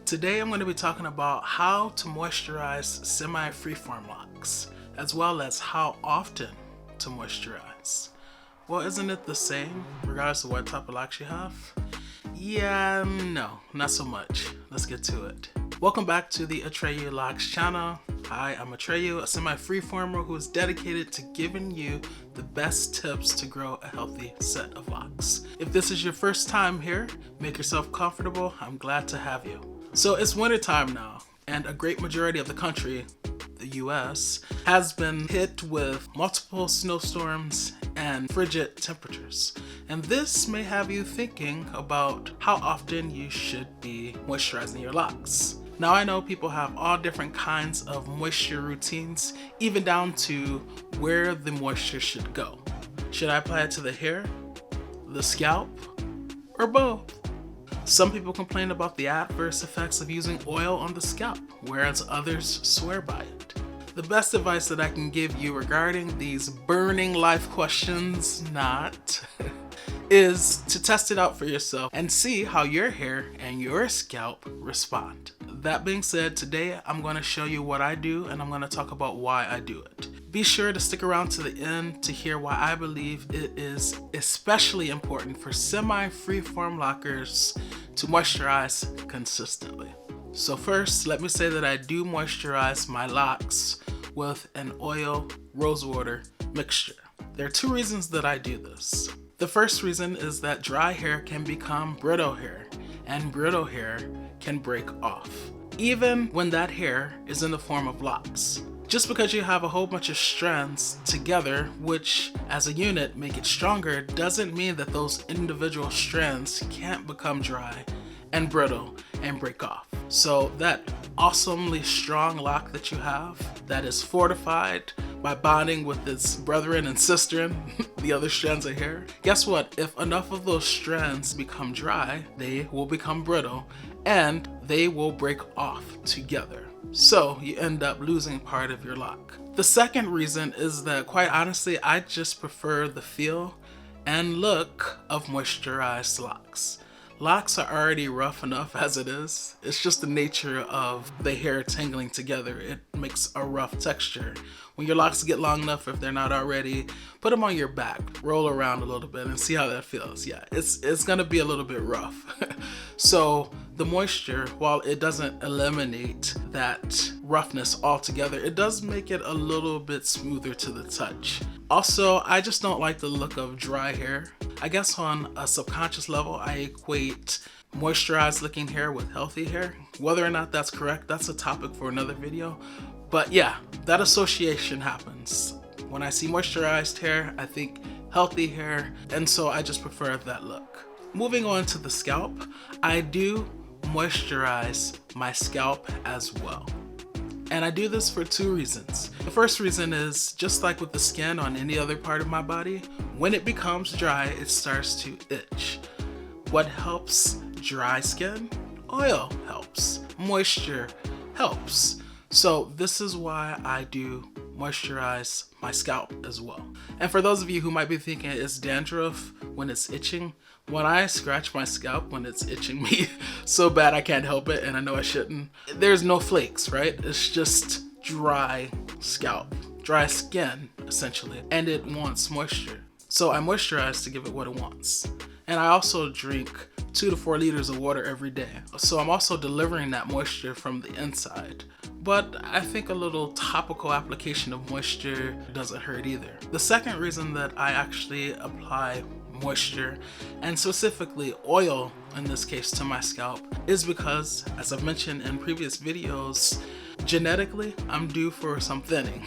Today I'm going to be talking about how to moisturize semi-freeform locks, as well as how often to moisturize. Well, isn't it the same regardless of what type of locks you have? Yeah, no, not so much. Let's get to it. Welcome back to the Atreyu Locs channel. Hi, I'm Atreyu, a semi-freeformer who is dedicated to giving you the best tips to grow a healthy set of locks. If this is your first time here, make yourself comfortable. I'm glad to have you. So it's winter time now, and a great majority of the country, the US, has been hit with multiple snowstorms and frigid temperatures. And this may have you thinking about how often you should be moisturizing your locks. Now I know people have all different kinds of moisture routines, even down to where the moisture should go. Should I apply it to the hair, the scalp, or both? Some people complain about the adverse effects of using oil on the scalp, whereas others swear by it. The best advice that I can give you regarding these burning life questions, is to test it out for yourself and see how your hair and your scalp respond. That being said, today I'm going to show you what I do and I'm going to talk about why I do it. Be sure to stick around to the end to hear why I believe it is especially important for semi-freeform lockers to moisturize consistently. So first, let me say that I do moisturize my locks with an oil rose water mixture. There are two reasons that I do this. The first reason is that dry hair can become brittle hair, and brittle hair can break off, even when that hair is in the form of locks. Just because you have a whole bunch of strands together, which as a unit make it stronger, doesn't mean that those individual strands can't become dry and brittle and break off. So that awesomely strong lock that you have that is fortified by bonding with its brethren and sisterin, the other strands of hair, guess what? If enough of those strands become dry, they will become brittle and they will break off together. So you end up losing part of your lock. The second reason is that, quite honestly, I just prefer the feel and look of moisturized locks. Locks are already rough enough as it is. It's just the nature of the hair tangling together. It makes a rough texture. When your locks get long enough, if they're not already, put them on your back, roll around a little bit and see how that feels. Yeah, it's gonna be a little bit rough. So the moisture, while it doesn't eliminate that roughness altogether, it does make it a little bit smoother to the touch. Also, I just don't like the look of dry hair. I guess on a subconscious level, I equate moisturized looking hair with healthy hair. Whether or not that's correct, that's a topic for another video. But yeah, that association happens. When I see moisturized hair, I think healthy hair, and so I just prefer that look. Moving on to the scalp, I do moisturize my scalp as well. And I do this for two reasons. The first reason is, just like with the skin on any other part of my body, when it becomes dry, it starts to itch. What helps dry skin? Oil helps. Moisture helps. So this is why I do moisturize my scalp as well. And for those of you who might be thinking it's dandruff when it's itching, when I scratch my scalp when it's itching me so bad I can't help it, and I know I shouldn't, there's no flakes, right? It's just dry scalp, dry skin essentially, and it wants moisture. So I moisturize to give it what it wants. And I also drink 2 to 4 liters of water every day. So I'm also delivering that moisture from the inside. But I think a little topical application of moisture doesn't hurt either. The second reason that I actually apply moisture, and specifically oil in this case, to my scalp, is because, as I've mentioned in previous videos, genetically I'm due for some thinning,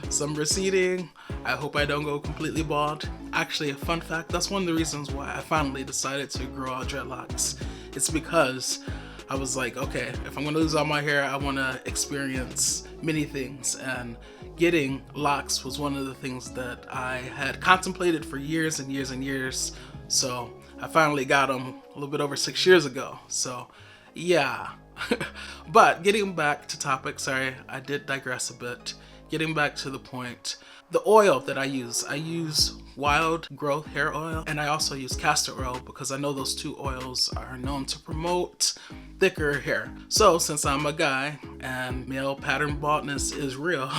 some receding. I hope I don't go completely bald. Actually, a fun fact, that's one of the reasons why I finally decided to grow out dreadlocks. It's because I was like, okay, if I'm gonna lose all my hair, I wanna experience many things, and getting locks was one of the things that I had contemplated for years and years and years. So I finally got them a little bit over 6 years ago. So yeah. But getting back to topic, sorry, I did digress a bit. Getting back to the point, The oil that I use wild growth hair oil, and I also use castor oil because I know those two oils are known to promote thicker hair. So since I'm a guy and male pattern baldness is real,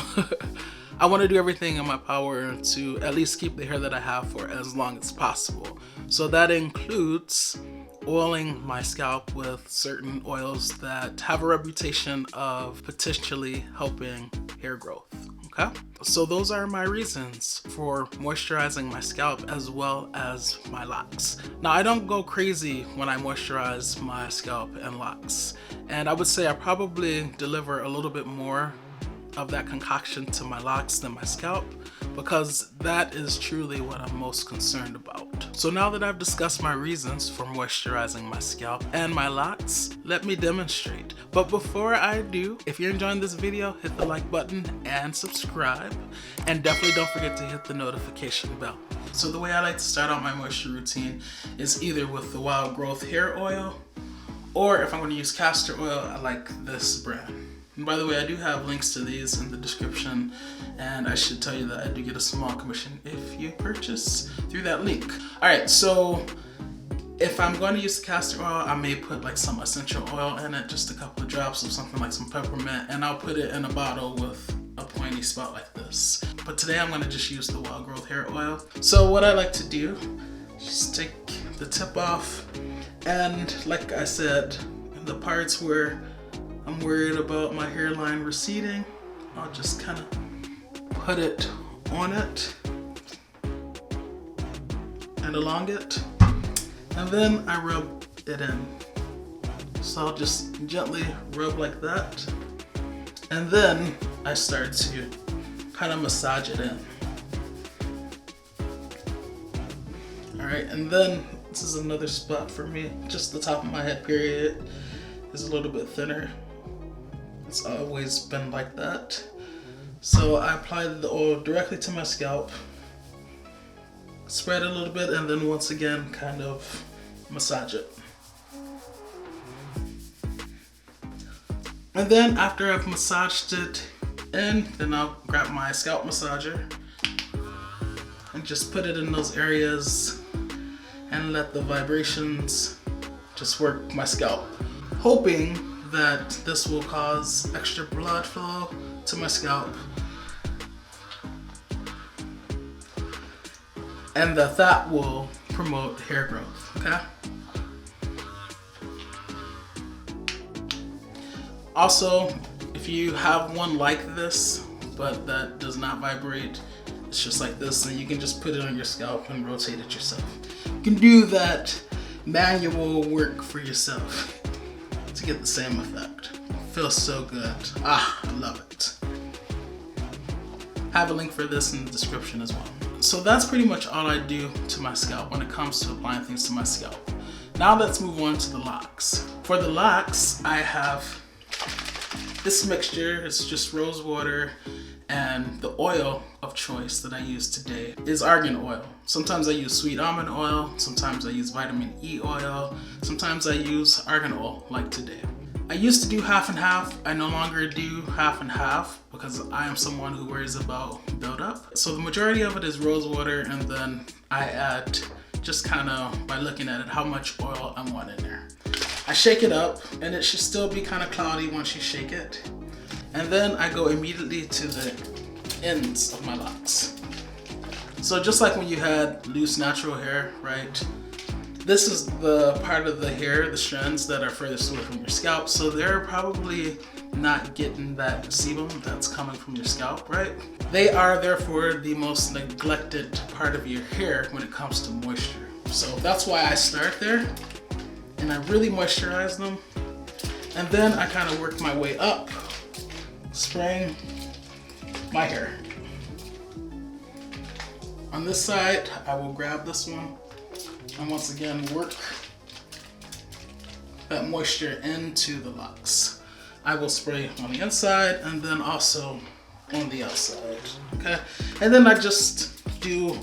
I want to do everything in my power to at least keep the hair that I have for as long as possible. So that includes oiling my scalp with certain oils that have a reputation of potentially helping hair growth. Okay? So those are my reasons for moisturizing my scalp as well as my locks. Now, I don't go crazy when I moisturize my scalp and locks, and I would say I probably deliver a little bit more of that concoction to my locks than my scalp, because that is truly what I'm most concerned about. So now that I've discussed my reasons for moisturizing my scalp and my locks, let me demonstrate. But before I do, if you're enjoying this video, hit the like button and subscribe, and definitely don't forget to hit the notification bell. So the way I like to start out my moisture routine is either with the wild growth hair oil, or if I'm going to use castor oil, I like this brand. And by the way, I do have links to these in the description, and I should tell you that I do get a small commission if you purchase through that link. All right, so if I'm going to use the castor oil, I may put like some essential oil in it, just a couple of drops of something like some peppermint, and I'll put it in a bottle with a pointy spout like this. But today I'm going to just use the wild growth hair oil. So what I like to do, just take the tip off, and like I said, the parts where I'm worried about my hairline receding, I'll just kind of put it on it and along it, and then I rub it in. So I'll just gently rub like that, and then I start to kind of massage it in. Alright, and then this is another spot for me, just the top of my head period is a little bit thinner. It's always been like that. So I apply the oil directly to my scalp, spread it a little bit, and then once again kind of massage it. And then after I've massaged it in, then I'll grab my scalp massager and just put it in those areas and let the vibrations just work my scalp, hoping that this will cause extra blood flow to my scalp, and that will promote hair growth, okay? Also, if you have one like this, but that does not vibrate, it's just like this, and you can just put it on your scalp and rotate it yourself. You can do that manual work for yourself to get the same effect. It feels so good. Ah, I love it. I have a link for this in the description as well. So that's pretty much all I do to my scalp when it comes to applying things to my scalp. Now let's move on to the locks. For the locks, I have this mixture. It's just rose water, and the oil of choice that I use today is argan oil. Sometimes I use sweet almond oil, sometimes I use vitamin E oil, sometimes I use argan oil like today. I used to do half and half. I no longer do half and half because I am someone who worries about buildup. So the majority of it is rose water, and then I add, just kind of by looking at it, how much oil I want in there. I shake it up, and it should still be kind of cloudy once you shake it. And then I go immediately to the ends of my locks. So just like when you had loose natural hair, right? This is the part of the hair, the strands that are furthest away from your scalp. So they're probably not getting that sebum that's coming from your scalp, right? They are therefore the most neglected part of your hair when it comes to moisture. So that's why I start there, and I really moisturize them. And then I kind of work my way up, spraying my hair. On this side, I will grab this one and once again work that moisture into the locks. I will spray on the inside and then also on the outside, okay? And then I just do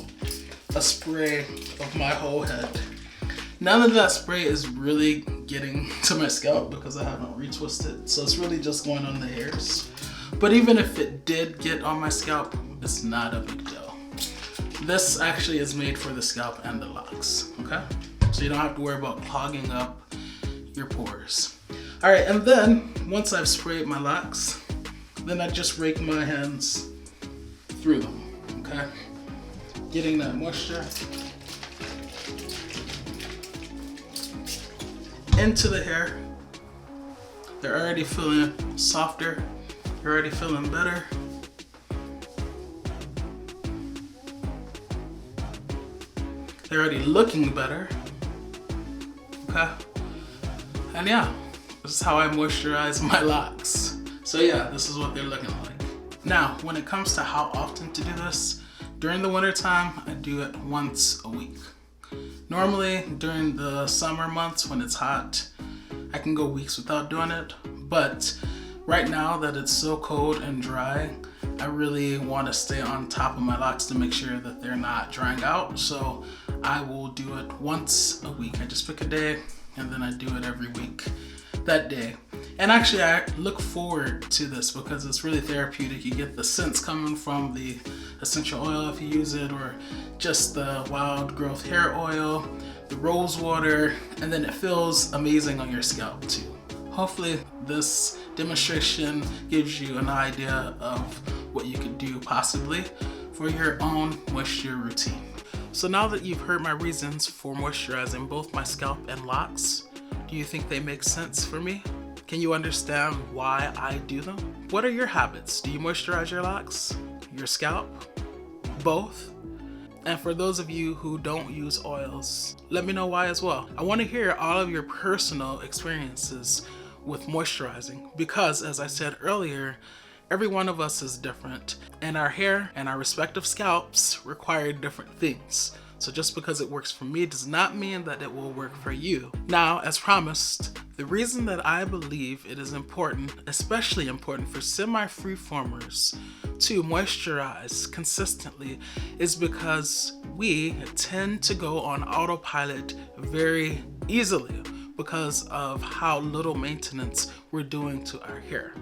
a spray of my whole head. None of that spray is really getting to my scalp because I haven't retwisted, so it's really just going on the hairs. But even if it did get on my scalp, It's not a big deal. This actually is made for the scalp and the locks, okay? So you don't have to worry about clogging up your pores. All right, and then once I've sprayed my locks, then I just rake my hands through them, okay? Getting that moisture into the hair. They're already feeling softer. You're already feeling better. They're already looking better. Okay. And yeah, this is how I moisturize my locks. So yeah, this is what they're looking like. Now, when it comes to how often to do this, during the winter time, I do it once a week. Normally, during the summer months when it's hot, I can go weeks without doing it. But right now that it's so cold and dry, I really want to stay on top of my locks to make sure that they're not drying out. So I will do it once a week. I just pick a day and then I do it every week that day. And actually I look forward to this because it's really therapeutic. You get the scents coming from the essential oil if you use it, or just the wild growth hair oil, the rose water, and then it feels amazing on your scalp too. Hopefully this demonstration gives you an idea of what you could do possibly for your own moisture routine. So now that you've heard my reasons for moisturizing both my scalp and locks, do you think they make sense for me? Can you understand why I do them? What are your habits? Do you moisturize your locks, your scalp, both? And for those of you who don't use oils, let me know why as well. I want to hear all of your personal experiences with moisturizing because, as I said earlier, every one of us is different and our hair and our respective scalps require different things. So just because it works for me does not mean that it will work for you. Now, as promised, the reason that I believe it is important, especially important for semi-freeformers to moisturize consistently, is because we tend to go on autopilot very easily because of how little maintenance we're doing to our hair.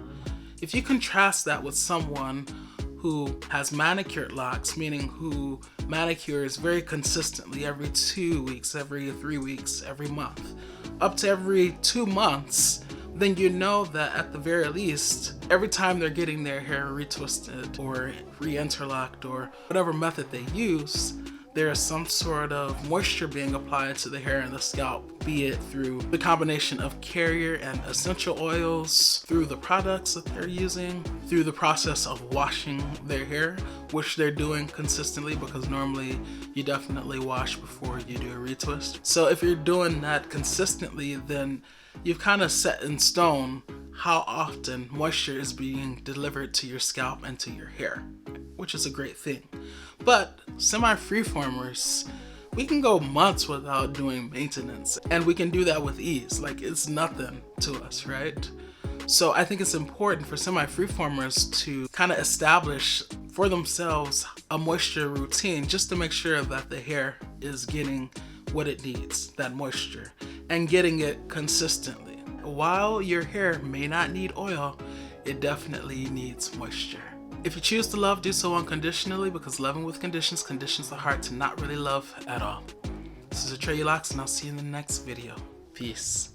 If you contrast that with someone who has manicured locks, meaning who manicures very consistently every 2 weeks, every 3 weeks, every month, up to every 2 months, then you know that at the very least, every time they're getting their hair retwisted or re-interlocked or whatever method they use, there is some sort of moisture being applied to the hair and the scalp, be it through the combination of carrier and essential oils, through the products that they're using, through the process of washing their hair, which they're doing consistently because normally you definitely wash before you do a retwist. So if you're doing that consistently, then you've kind of set in stone how often moisture is being delivered to your scalp and to your hair, which is a great thing. But semi-freeformers, we can go months without doing maintenance, and we can do that with ease. Like, it's nothing to us, right? So I think it's important for semi-freeformers to kind of establish for themselves a moisture routine just to make sure that the hair is getting what it needs, that moisture, and getting it consistently. While your hair may not need oil, it definitely needs moisture. If you choose to love, do so unconditionally, because loving with conditions conditions the heart to not really love at all. This is Locs, and I'll see you in the next video. Peace.